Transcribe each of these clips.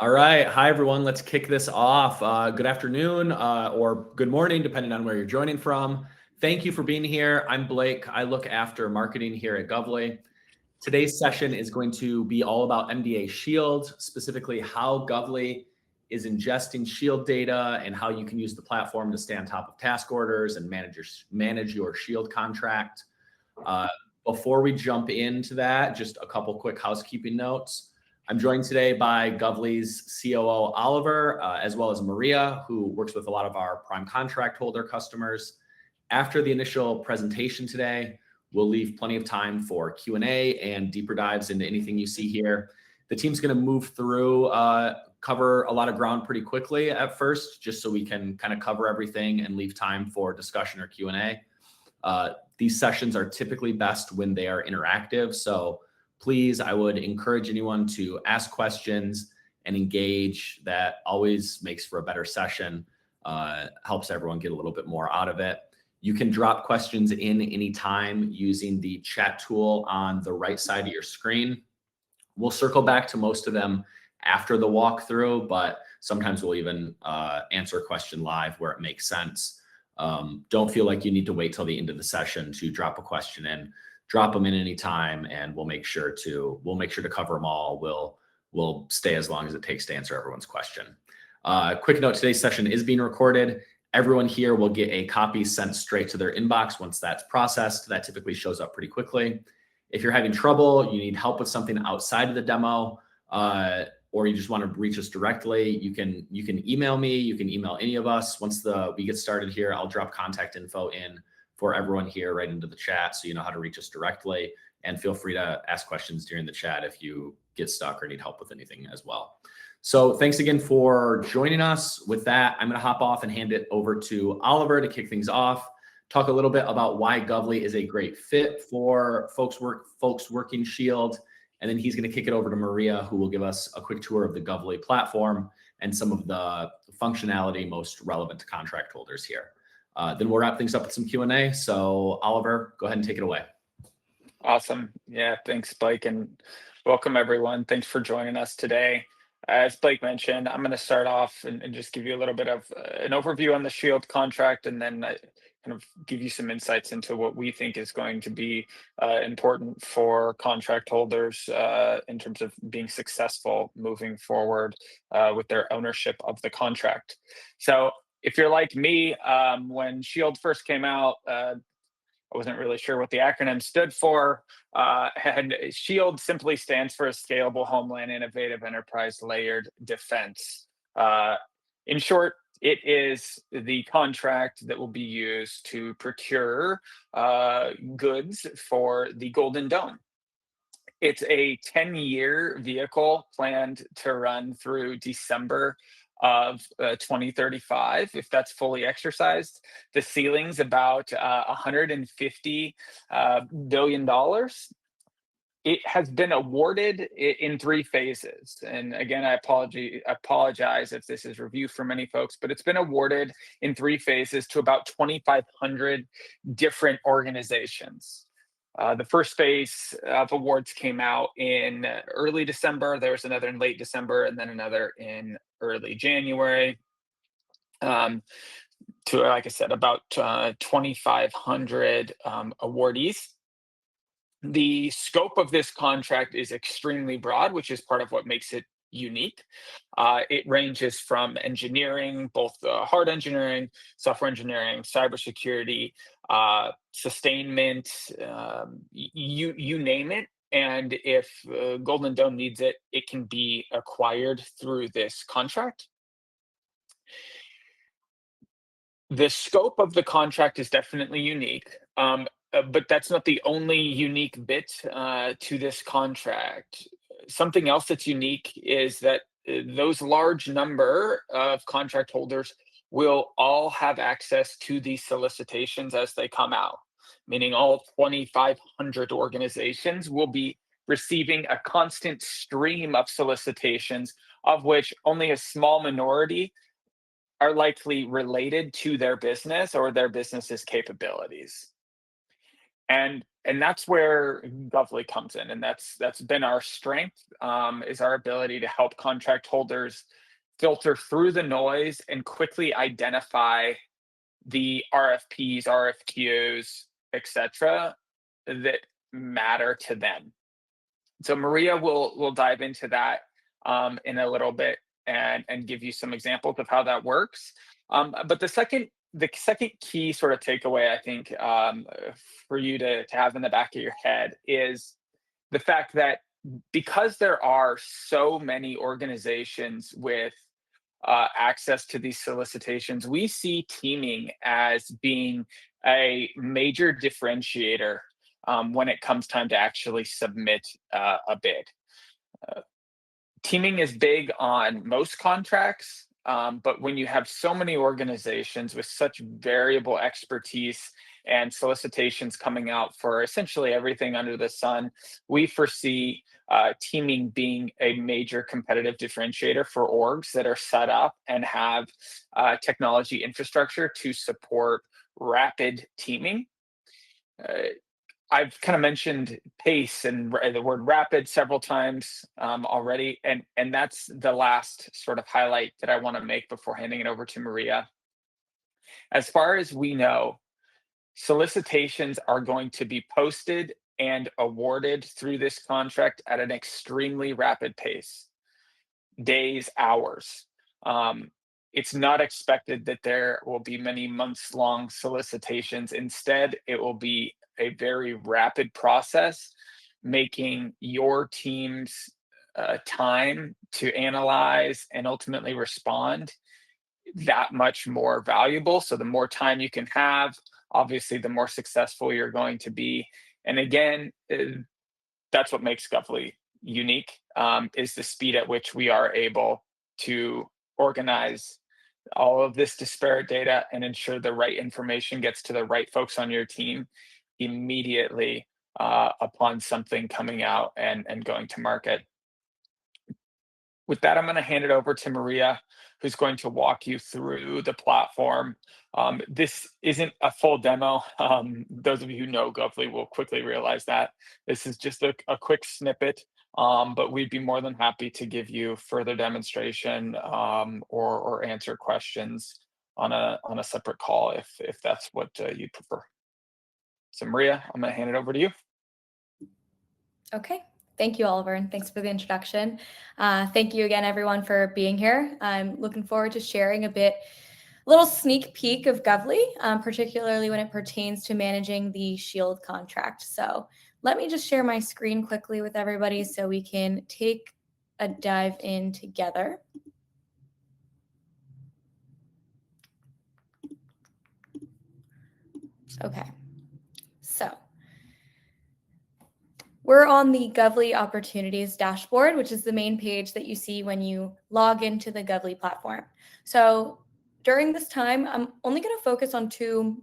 All right. Hi, everyone. Let's kick this off. Good afternoon or good morning, depending on where you're joining from. Thank you for being here. I'm Blake. I look after marketing here at Govly. Today's session is going to be all about MDA SHIELD, specifically how Govly is ingesting SHIELD data and how you can use the platform to stay on top of task orders and manage your SHIELD contract. Before we jump into that, just a couple quick housekeeping notes. I'm joined today by Govly's COO, Oliver, as well as Maria, who works with a lot of our prime contract holder customers. After the initial presentation today, we'll leave plenty of time for Q&A and deeper dives into anything you see here. The team's going to move through, cover a lot of ground pretty quickly at first, just so we can kind of cover everything and leave time for discussion or Q&A. These sessions are typically best when they are interactive. So please, I would encourage anyone to ask questions and engage. That always makes for a better session, helps everyone get a little bit more out of it. You can drop questions in anytime using the chat tool on the right side of your screen. We'll circle back to most of them after the walkthrough, but sometimes we'll even answer a question live where it makes sense. Don't feel like you need to wait till the end of the session to drop a question in. Drop them in anytime, and we'll make sure to cover them all. We'll stay as long as it takes to answer everyone's question. Quick note: today's session is being recorded. Everyone here will get a copy sent straight to their inbox once that's processed. That typically shows up pretty quickly. If you're having trouble, you need help with something outside of the demo, or you just want to reach us directly, you can email me. You can email any of us. Once we get started here, I'll drop contact info in for everyone here right into the chat, so you know how to reach us directly. And feel free to ask questions during the chat if you get stuck or need help with anything as well. So thanks again for joining us. With that, I'm going to hop off and hand it over to Oliver to kick things off. Talk a little bit about why Govly is a great fit for folks working SHIELD. And then he's going to kick it over to Maria, who will give us a quick tour of the Govly platform and some of the functionality most relevant to contract holders here. Then we'll wrap things up with some Q&A. So Oliver, go ahead and take it away. Awesome. Yeah, thanks, Blake, and welcome everyone. Thanks for joining us today. As Blake mentioned, I'm going to start off and just give you a little bit of an overview on the SHIELD contract, and then kind of give you some insights into what we think is going to be important for contract holders in terms of being successful moving forward with their ownership of the contract. So if you're like me, when SHIELD first came out, I wasn't really sure what the acronym stood for. And SHIELD simply stands for a Scalable Homeland Innovative Enterprise Layered Defense. In short, it is the contract that will be used to procure goods for the Golden Dome. It's a 10-year vehicle planned to run through December of 2035, if that's fully exercised. The ceiling's about $150 billion. It has been awarded in 3 phases. And again, I apologize if this is review for many folks, but it's been awarded in 3 phases to about 2,500 different organizations. The first phase of awards came out in early December. There was another in late December, and then another in early January. To, like I said, about 2,500 awardees. The scope of this contract is extremely broad, which is part of what makes it unique. It ranges from engineering, both hard engineering, software engineering, cybersecurity, sustainment, you name it. And if Golden Dome needs it, it can be acquired through this contract. The scope of the contract is definitely unique, but that's not the only unique bit to this contract. Something else that's unique is that those large number of contract holders will all have access to these solicitations as they come out, meaning all 2,500 organizations will be receiving a constant stream of solicitations, of which only a small minority are likely related to their business or their business's capabilities. And that's where Govly comes in, and that's been our strength, is our ability to help contract holders filter through the noise and quickly identify the RFPs, RFQs, etc., that matter to them. So Maria will dive into that in a little bit and give you some examples of how that works. But the second key sort of takeaway, I think, for you to have in the back of your head is the fact that because there are so many organizations with access to these solicitations, we see teaming as being a major differentiator when it comes time to actually submit a bid. Uh, Teaming is big on most contracts, but when you have so many organizations with such variable expertise and solicitations coming out for essentially everything under the sun, we foresee teaming being a major competitive differentiator for orgs that are set up and have technology infrastructure to support rapid teaming. Uh, I've kind of mentioned pace and the word rapid several times already, and that's the last sort of highlight that I want to make before handing it over to Maria. As far as we know, solicitations are going to be posted and awarded through this contract at an extremely rapid pace, days, hours. It's not expected that there will be many months-long solicitations. Instead, it will be a very rapid process, making your team's time to analyze and ultimately respond that much more valuable. So the more time you can have, obviously, the more successful you're going to be. And again, that's what makes Govly unique, is the speed at which we are able to organize all of this disparate data and ensure the right information gets to the right folks on your team immediately upon something coming out and going to market. With that, I'm going to hand it over to Maria, who's going to walk you through the platform. This isn't a full demo. Those of you who know Govly will quickly realize that. This is just a quick snippet, but we'd be more than happy to give you further demonstration or answer questions on a separate call if that's what you'd prefer. So Maria, I'm going to hand it over to you. Okay. Thank you, Oliver, and thanks for the introduction. Thank you again, everyone, for being here. I'm looking forward to sharing a little sneak peek of Govly, particularly when it pertains to managing the SHIELD contract. So let me just share my screen quickly with everybody so we can take a dive in together. Okay, so we're on the Govly Opportunities dashboard, which is the main page that you see when you log into the Govly platform. So during this time, I'm only going to focus on two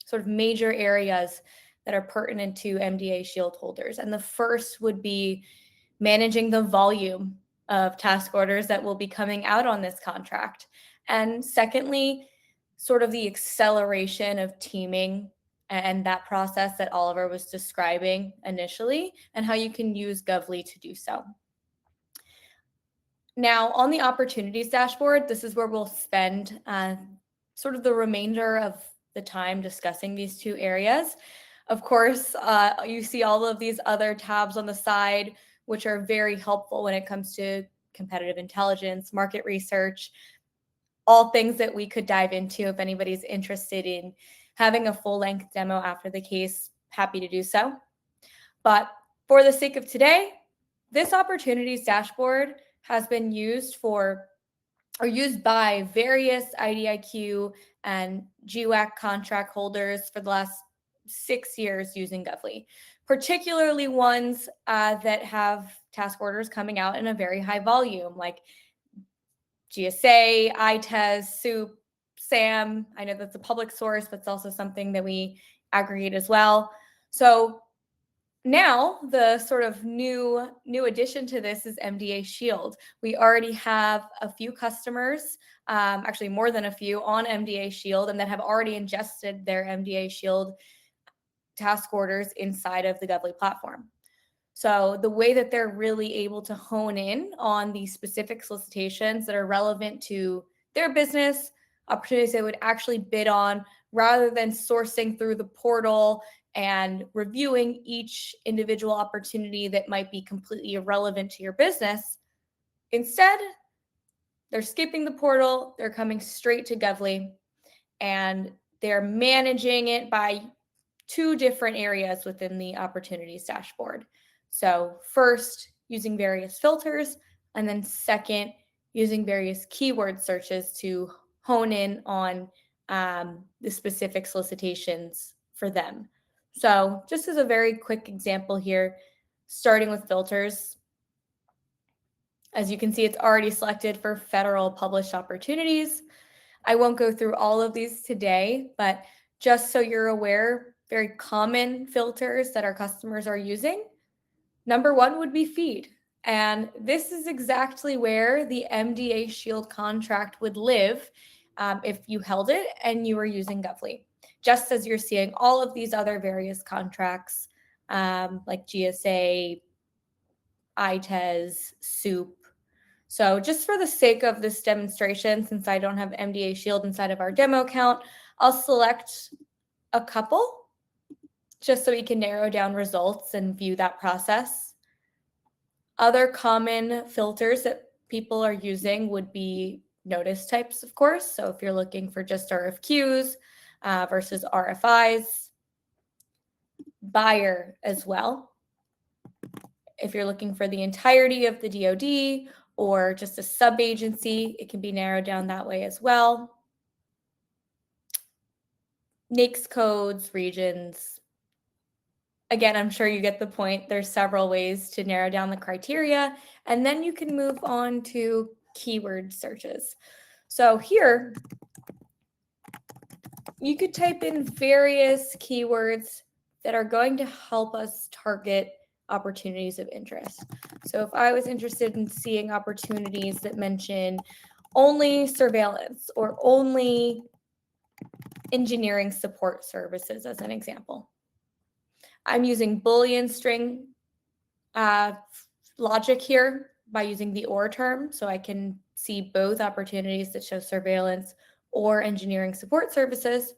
sort of major areas that are pertinent to MDA SHIELD holders. And the first would be managing the volume of task orders that will be coming out on this contract. And secondly, sort of the acceleration of teaming and that process that Oliver was describing initially, and how you can use Govly to do so. Now, on the opportunities dashboard, this is where we'll spend sort of the remainder of the time discussing these two areas. Of course, you see all of these other tabs on the side, which are very helpful when it comes to competitive intelligence, market research, all things that we could dive into. If anybody's interested in having a full-length demo after the case, happy to do so. But for the sake of today, this opportunities dashboard has been used by various IDIQ and GWAC contract holders for the last 6 years using Govly, particularly ones that have task orders coming out in a very high volume, like GSA, ITES, SOUP, SAM. I know that's a public source, but it's also something that we aggregate as well. So now the sort of new addition to this is MDA SHIELD. We already have a few customers, actually more than a few, on MDA SHIELD, and that have already ingested their MDA SHIELD task orders inside of the Govly platform. So the way that they're really able to hone in on the specific solicitations that are relevant to their business, opportunities they would actually bid on, rather than sourcing through the portal and reviewing each individual opportunity that might be completely irrelevant to your business. Instead, they're skipping the portal, they're coming straight to Govly, and they're managing it by two different areas within the opportunities dashboard. So first, using various filters, and then second, using various keyword searches to hone in on the specific solicitations for them. So just as a very quick example here, starting with filters, as you can see, it's already selected for federal published opportunities. I won't go through all of these today, but just so you're aware, very common filters that our customers are using. Number one would be feed. And this is exactly where the MDA SHIELD contract would live if you held it and you were using Govly. Just as you're seeing all of these other various contracts like GSA, ITES, SOUP. So just for the sake of this demonstration, since I don't have MDA SHIELD inside of our demo account, I'll select a couple just so we can narrow down results and view that process. Other common filters that people are using would be notice types, of course. So if you're looking for just RFQs versus RFIs, buyer as well. If you're looking for the entirety of the DoD or just a sub-agency, it can be narrowed down that way as well. NAICS codes, regions. Again, I'm sure you get the point. There's several ways to narrow down the criteria, and then you can move on to keyword searches. So here, you could type in various keywords that are going to help us target opportunities of interest. So if I was interested in seeing opportunities that mention only surveillance or only engineering support services as an example, I'm using Boolean string logic here by using the or term, so I can see both opportunities that show surveillance or engineering support services.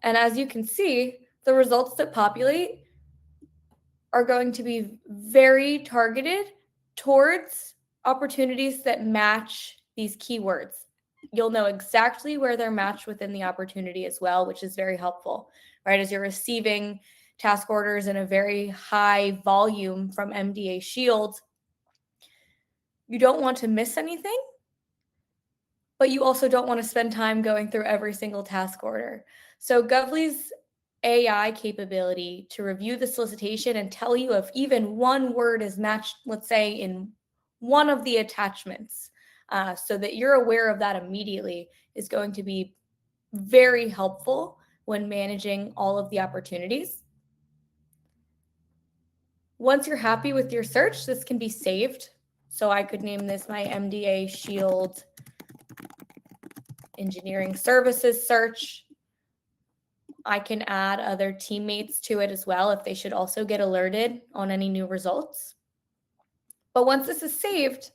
And as you can see, the results that populate are going to be very targeted towards opportunities that match these keywords. You'll know exactly where they're matched within the opportunity as well, which is very helpful, right? As you're receiving task orders in a very high volume from MDA SHIELD, you don't want to miss anything, but you also don't want to spend time going through every single task order. So Govly's AI capability to review the solicitation and tell you if even one word is matched, let's say in one of the attachments, so that you're aware of that immediately, is going to be very helpful when managing all of the opportunities. Once you're happy with your search, this can be saved. So I could name this my MDA SHIELD engineering services search. I can add other teammates to it as well if they should also get alerted on any new results. But once this is saved,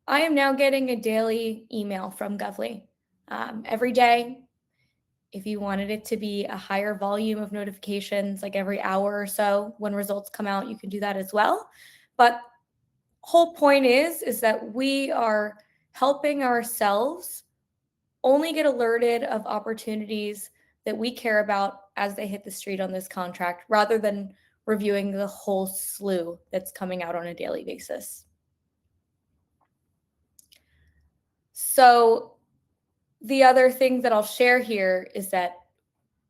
I am now getting a daily email from Govly every day. If you wanted it to be a higher volume of notifications, like every hour or so when results come out, you can do that as well. But whole point is that we are helping ourselves only get alerted of opportunities that we care about as they hit the street on this contract, rather than reviewing the whole slew that's coming out on a daily basis. So the other thing that I'll share here is that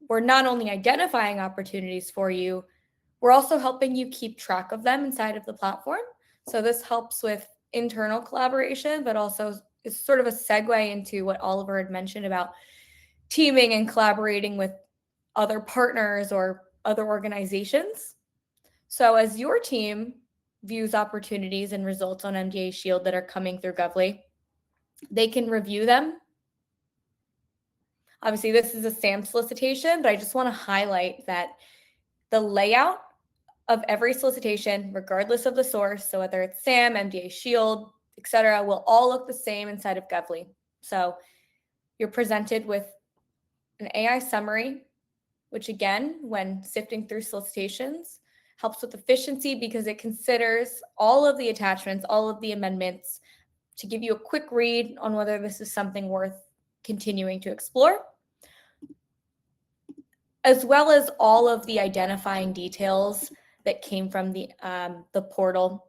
we're not only identifying opportunities for you, we're also helping you keep track of them inside of the platform. So this helps with internal collaboration, but also is sort of a segue into what Oliver had mentioned about teaming and collaborating with other partners or other organizations. So as your team views opportunities and results on MDA SHIELD that are coming through Govly, they can review them. Obviously, this is a SAM solicitation, but I just want to highlight that the layout of every solicitation, regardless of the source, so whether it's SAM, MDA SHIELD, etc., will all look the same inside of Govly. So you're presented with an AI summary, which again, when sifting through solicitations, helps with efficiency because it considers all of the attachments, all of the amendments to give you a quick read on whether this is something worth continuing to explore, as well as all of the identifying details that came from the portal,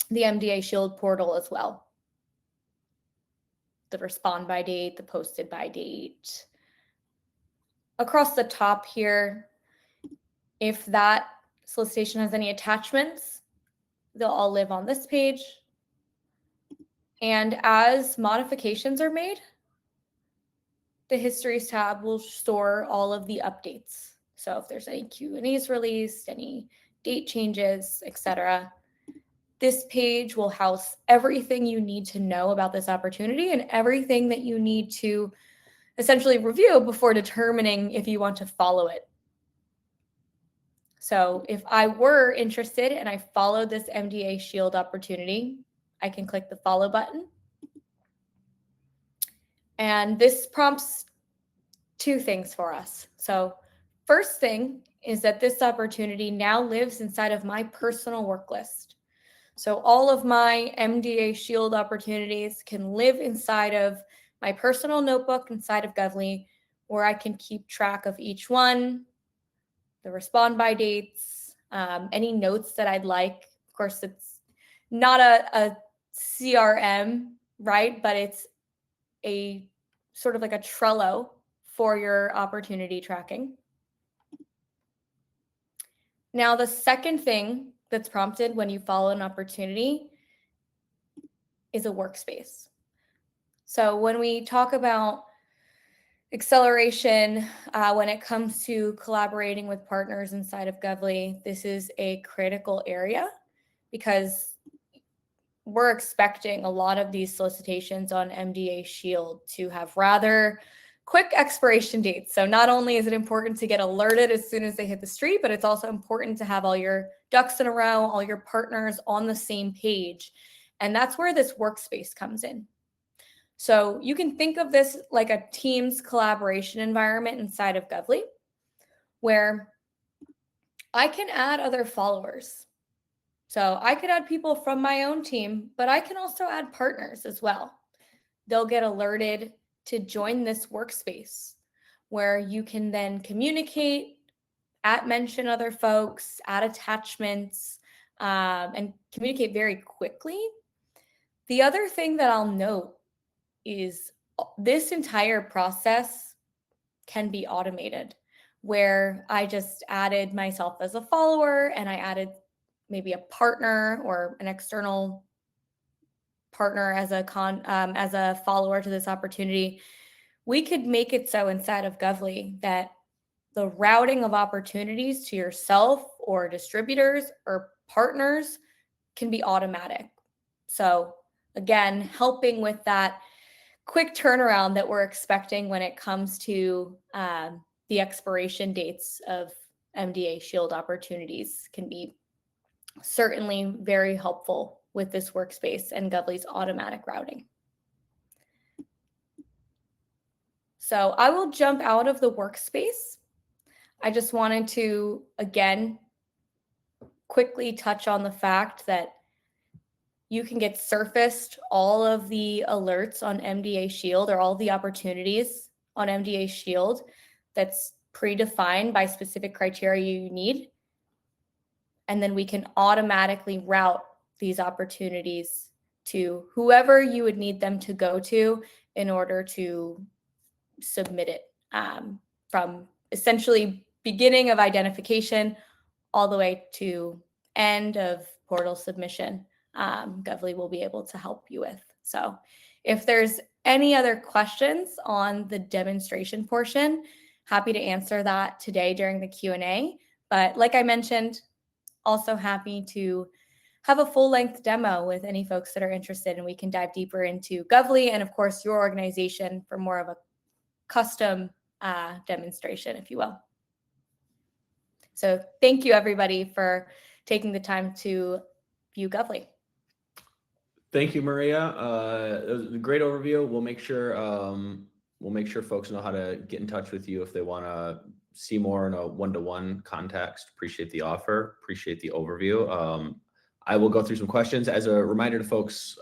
the MDA SHIELD portal as well. The respond by date, the posted by date. Across the top here, if that solicitation has any attachments, they'll all live on this page. And as modifications are made, the Histories tab will store all of the updates. So if there's any Q&As released, any date changes, etc., this page will house everything you need to know about this opportunity and everything that you need to essentially review before determining if you want to follow it. So if I were interested and I followed this MDA SHIELD opportunity, I can click the follow button. And this prompts two things for us. So first thing is that this opportunity now lives inside of my personal work list. So all of my MDA SHIELD opportunities can live inside of my personal notebook inside of Govly, where I can keep track of each one, the respond by dates, any notes that I'd like. Of course, it's not a CRM, right? But it's a sort of like a Trello for your opportunity tracking. Now, the second thing that's prompted when you follow an opportunity is a workspace. So when we talk about acceleration, when it comes to collaborating with partners inside of Govly, this is a critical area because we're expecting a lot of these solicitations on MDA SHIELD to have rather quick expiration dates. So not only is it important to get alerted as soon as they hit the street, but it's also important to have all your ducks in a row, all your partners on the same page. And that's where this workspace comes in. So you can think of this like a Teams collaboration environment inside of Govly, where I can add other followers. So I could add people from my own team, but I can also add partners as well. They'll get alerted to join this workspace where you can then communicate, mention other folks, add attachments, and communicate very quickly. The other thing that I'll note is this entire process can be automated, where I just added myself as a follower and I added maybe a partner or an external partner as a follower to this opportunity. We could make it so inside of Govly that the routing of opportunities to yourself or distributors or partners can be automatic. So again, helping with that quick turnaround that we're expecting when it comes to the expiration dates of MDA SHIELD opportunities can be certainly very helpful with this workspace and Govly's automatic routing. So I will jump out of the workspace. I just wanted to, again, quickly touch on the fact that you can get surfaced all of the alerts on MDA SHIELD or all the opportunities on MDA SHIELD that's predefined by specific criteria you need. And then we can automatically route these opportunities to whoever you would need them to go to in order to submit it from essentially beginning of identification all the way to end of portal submission. Govly will be able to help you with. So if there's any other questions on the demonstration portion, happy to answer that today during the Q&A. But like I mentioned, also happy to have a full-length demo with any folks that are interested, and we can dive deeper into Govly and, of course, your organization for more of a custom demonstration, if you will. So thank you, everybody, for taking the time to view Govly. Thank you, Maria. It was a great overview. We'll make sure folks know how to get in touch with you if they want to see more in a one-to-one context. Appreciate the offer. Appreciate the overview. I will go through some questions. As a reminder to folks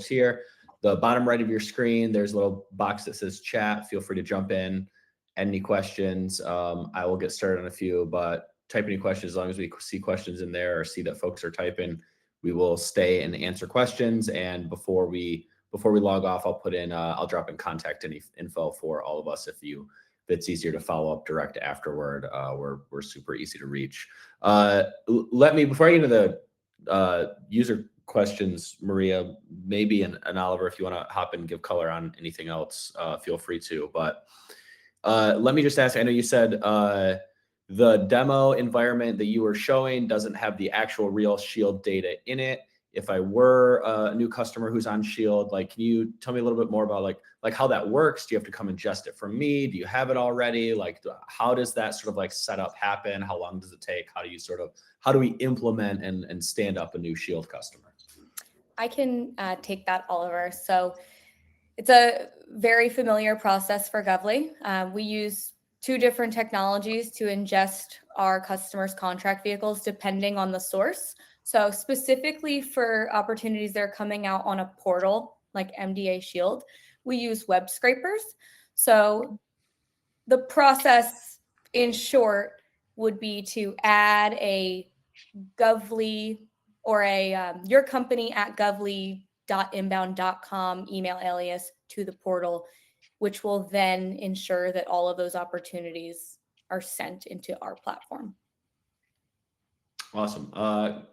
here, the bottom right of your screen, there's a little box that says chat. Feel free to jump in. Any questions? I will get started on a few, but type any questions. As long as we see questions in there or see that folks are typing, we will stay and answer questions. And before we log off, I'll drop in contact info for all of us if it's easier to follow up direct afterward. We're super easy to reach. Before I get into the user questions, Maria, maybe and Oliver, if you want to hop in and give color on anything else, feel free to. But let me just ask, I know you said the demo environment that you were showing doesn't have the actual real Shield data in it. If I were a new customer who's on Shield, like, can you tell me a little bit more about like how that works? Do you have to come ingest it from me? Do you have it already? Like, how does that sort of like setup happen? How long does it take? How do we implement and stand up a new Shield customer? I can take that, Oliver. So it's a very familiar process for Govly. We use 2 different technologies to ingest our customers' contract vehicles depending on the source. So specifically for opportunities that are coming out on a portal like MDA SHIELD, we use web scrapers. So the process, in short, would be to add a Govly or a your company at govly.inbound.com email alias to the portal, which will then ensure that all of those opportunities are sent into our platform. Awesome.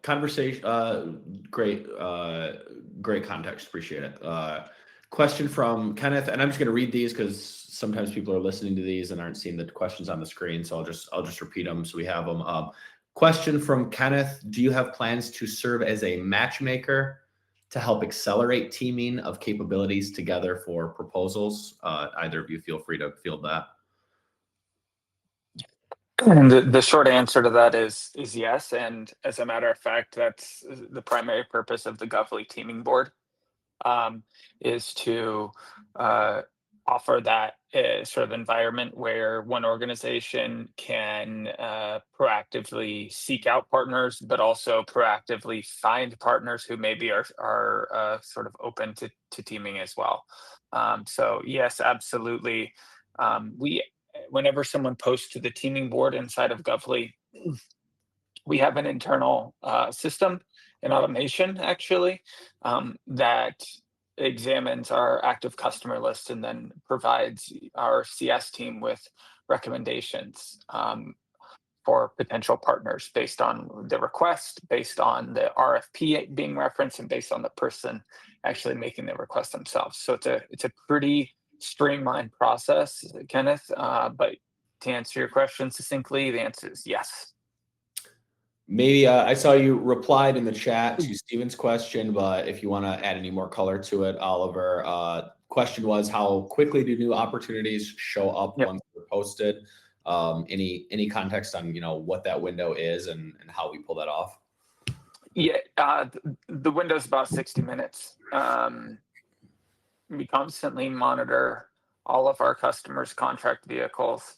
Conversation. Great context. Appreciate it. Question from Kenneth, and I'm just going to read these because sometimes people are listening to these and aren't seeing the questions on the screen. So I'll just repeat them so we have them. Question from Kenneth: do you have plans to serve as a matchmaker to help accelerate teaming of capabilities together for proposals? Either of you feel free to field that. And the short answer to that is yes. And as a matter of fact, that's the primary purpose of the Govly teaming board, is to offer that sort of environment where one organization can proactively seek out partners, but also proactively find partners who maybe are sort of open to teaming as well. So yes, absolutely. Whenever someone posts to the teaming board inside of Govly, we have an internal system and automation actually that examines our active customer list and then provides our CS team with recommendations for potential partners based on the request, based on the RFP being referenced, and based on the person actually making the request themselves. So it's a pretty streamlined process, Kenneth. But to answer your question succinctly, the answer is yes. Maybe I saw you replied in the chat to Steven's question, but if you want to add any more color to it, Oliver, question was, how quickly do new opportunities show up once they're posted? Any context on what that window is and how we pull that off? Yeah, the window is about 60 minutes. We constantly monitor all of our customers' contract vehicles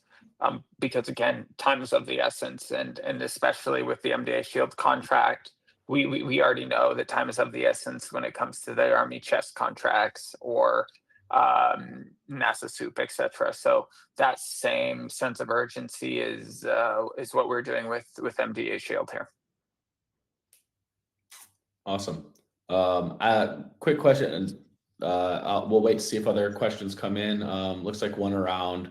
because, again, time is of the essence, and especially with the MDA SHIELD contract, we already know that time is of the essence when it comes to the Army chest contracts or NASA SOUP, etc. So that same sense of urgency is what we're doing with MDA SHIELD here. Awesome. Quick question. We'll wait to see if other questions come in. Looks like one around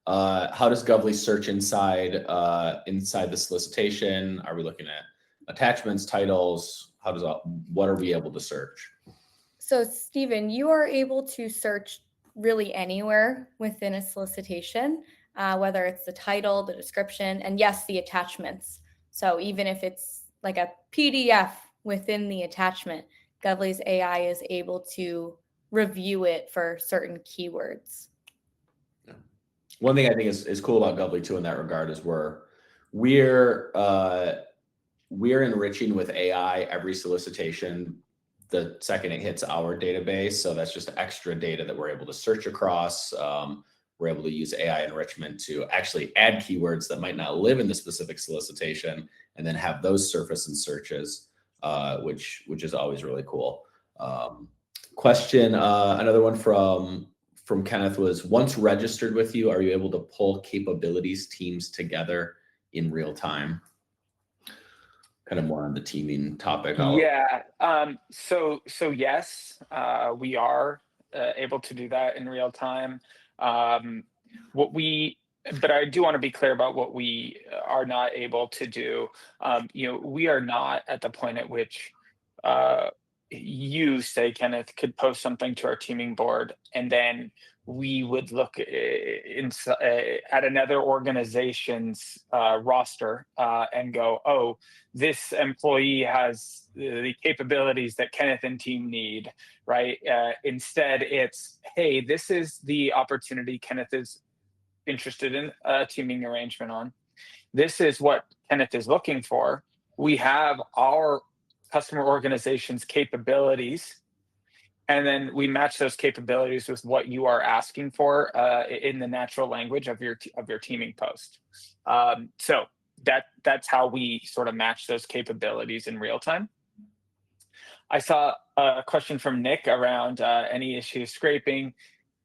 how does Govly search inside the solicitation? Are we looking at attachments, titles? What are we able to search? So Stephen, you are able to search really anywhere within a solicitation, whether it's the title, the description, and yes, the attachments. So even if it's like a PDF within the attachment, Govly's AI is able to review it for certain keywords. Yeah. One thing I think is cool about Govly too in that regard is we're enriching with AI every solicitation the second it hits our database. So that's just extra data that we're able to search across. We're able to use AI enrichment to actually add keywords that might not live in the specific solicitation and then have those surface in searches, which is always really cool. Question, another one from Kenneth was, once registered with you, are you able to pull capabilities teams together in real time? Kind of more on the teaming topic. Yeah. So yes, we are able to do that in real time. But I do want to be clear about what we are not able to do. We are not at the point at which you, say, Kenneth, could post something to our teaming board, and then we would look at another organization's roster and go, oh, this employee has the capabilities that Kenneth and team need, right? Instead, it's, hey, this is the opportunity Kenneth is interested in a teaming arrangement on. This is what Kenneth is looking for. We have our customer organization's capabilities, and then we match those capabilities with what you are asking for in the natural language of your teaming post. So that's how we sort of match those capabilities in real time. I saw a question from Nick around any issues scraping.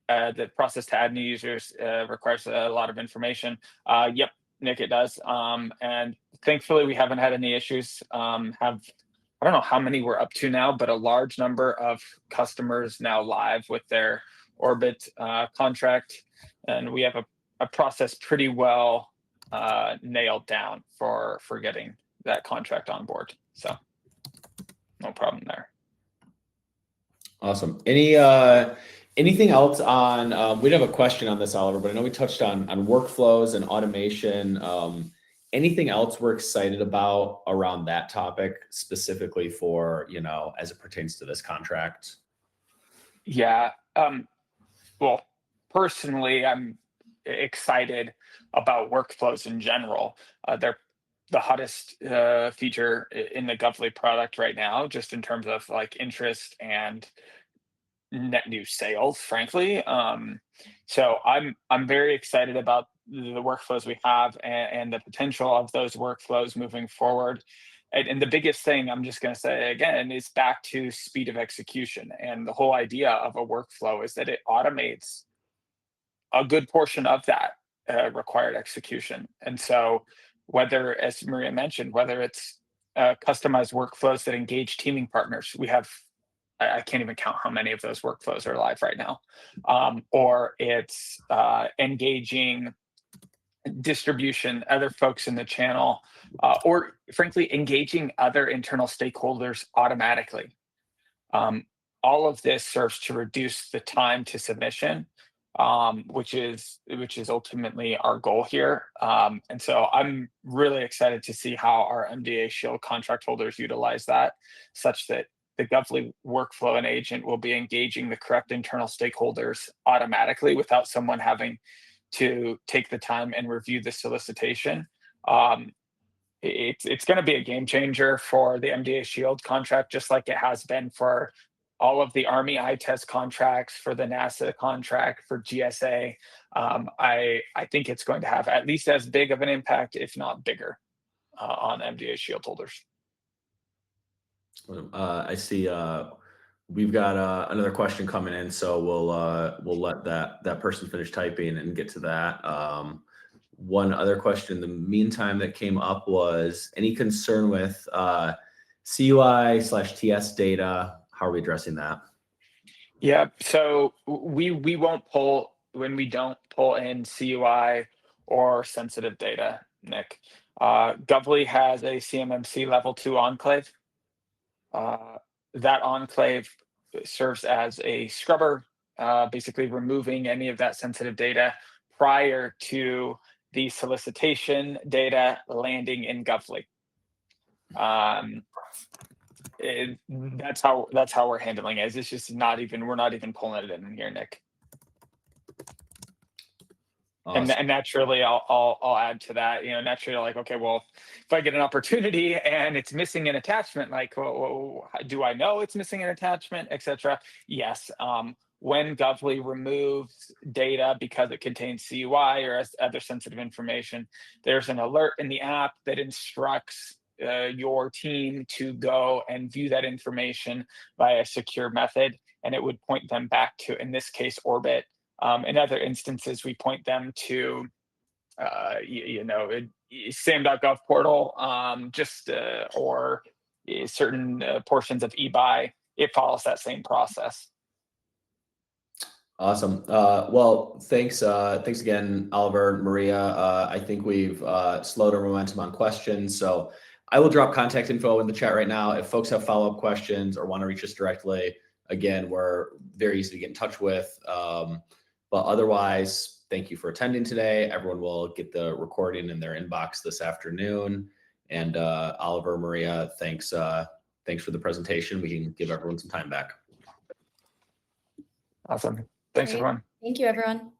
The process to add new users requires a lot of information. Yep, Nick, it does. And thankfully, we haven't had any issues. I don't know how many we're up to now, but a large number of customers now live with their Orbit contract. And we have a process pretty well nailed down for getting that contract on board. So no problem there. Awesome. Anything else on, we have a question on this, Oliver, but I know we touched on workflows and automation. Anything else we're excited about around that topic specifically for, as it pertains to this contract? Yeah. Well, personally, I'm excited about workflows in general. They're the hottest feature in the Govly product right now, just in terms of like interest and net new sales, frankly. So I'm very excited about the workflows we have and the potential of those workflows moving forward. And the biggest thing I'm just going to say again is back to speed of execution. And the whole idea of a workflow is that it automates a good portion of that required execution. And so whether, as Maria mentioned, whether it's customized workflows that engage teaming partners, we have, I can't even count how many of those workflows are live right now, or it's engaging distribution, other folks in the channel, or frankly, engaging other internal stakeholders automatically. All of this serves to reduce the time to submission, which is ultimately our goal here. And so I'm really excited to see how our MDA SHIELD contract holders utilize that, such that the Govly workflow and agent will be engaging the correct internal stakeholders automatically without someone having to take the time and review the solicitation. It's going to be a game changer for the MDA SHIELD contract, just like it has been for all of the Army ITEST contracts, for the NASA contract, for GSA. I think it's going to have at least as big of an impact, if not bigger, on MDA SHIELD holders. I see we've got another question coming in, so we'll let that person finish typing and get to that. One other question in the meantime that came up was, any concern with CUI/TS data? How are we addressing that? Yeah, so we won't pull when we don't pull in CUI or sensitive data, Nick. Govly has a CMMC level 2 enclave. That enclave serves as a scrubber, basically removing any of that sensitive data prior to the solicitation data landing in Govly. That's how we're handling it. It's just we're not even pulling it in here, Nick. And naturally, I'll add to that. Naturally, like, okay, well, if I get an opportunity and it's missing an attachment, like, well, do I know it's missing an attachment, etc.? Yes. When Govly removes data because it contains CUI or other sensitive information, there's an alert in the app that instructs your team to go and view that information via a secure method, and it would point them back to, in this case, Orbit. In other instances, we point them to, sam.gov portal, or certain portions of eBuy. It follows that same process. Awesome. Well, thanks again, Oliver, Maria. I think we've slowed our momentum on questions, so I will drop contact info in the chat right now. If folks have follow-up questions or want to reach us directly, again, we're very easy to get in touch with. But otherwise, thank you for attending today. Everyone will get the recording in their inbox this afternoon. And Oliver, Maria, thanks for the presentation. We can give everyone some time back. Awesome. Thanks, Great. everyone. Thank you, everyone.